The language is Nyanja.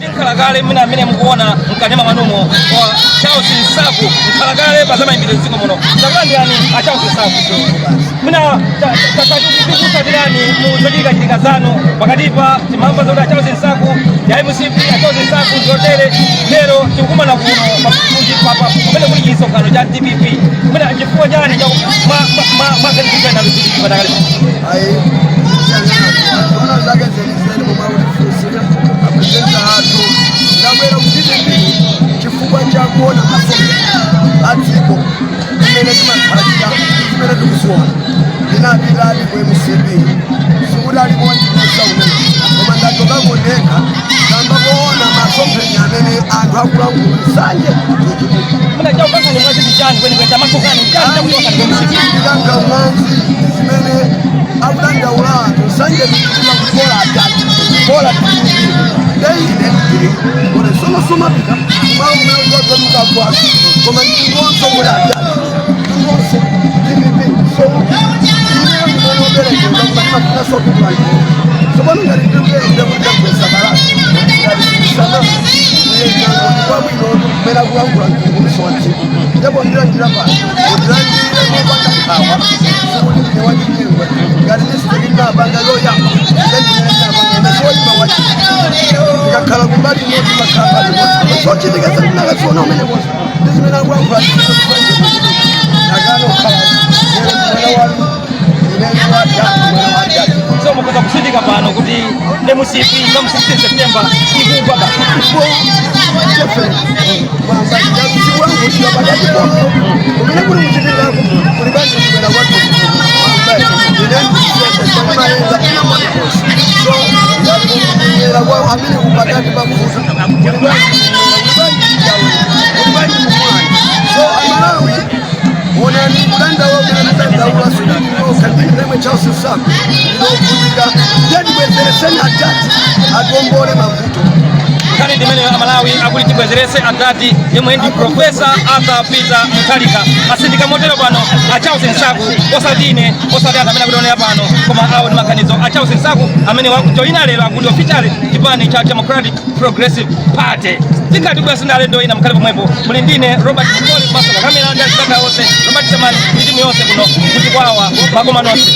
Nkalagale mina amene mukuona mkanyama manumo wa Charles Nsaku Nkalagale bazama imbile ziko muno ndabandi yani a Charles Nsaku mina takakusatirani muzodika chitika zanu pakatipa timamba zoda Charles Nsaku ya MCP a Charles Nsaku ndotele lero tikuma na kuno pakuji papa kumene kuli chisokano cha TPP mina chifukwa jani cha makanisa na lukuji badakale ai ona zake zeni kwa maulifusika apresenta hatu ndabwera kutiti chifukwa cha kuona masomo atiko imene timakhaliya imene tikuziona ndinapitali ku MCP sikudali kuwanjikusa unene koma ndatoka kundekha kamba kuona masomphenya amene anthu akuluakulu nsanje mina chaukanga ni mwazi bichani kweni kweta masokani mchani chakutoka ni MCP ndikanga mwazi zimene akudandaula anthu nsanje ndikutika kukola atatu kola tikuti deine kone soma pika mwaumeuzozo mukakwa koma ndikonso muli atatu ndikonso TPP so Someone got to do it, they will come with some of so mukaza kusindika pano kuti MCP kama 16 September ikugwa ba Charles Nsaku ndokutika yani bwezerese atati atombole mavuto kani dimene Malawi akuliti bwezerese atati yemwe ndi Professor Arthur Peter Mutharika asindika motero pano a Charles Nsaku osadine osadata amene akuonera pano koma awo ndi maganizo a Charles Nsaku amene wakujoina lero akuti officially chipani cha Democratic Progressive Party tikati bwezi ndale ndo ina mkhale pomwepo muli ndine Robert Mkoli basa kamera ndi asaka onse Robert Semani ndi timu yonse kuno kuti kwawa makoma nonse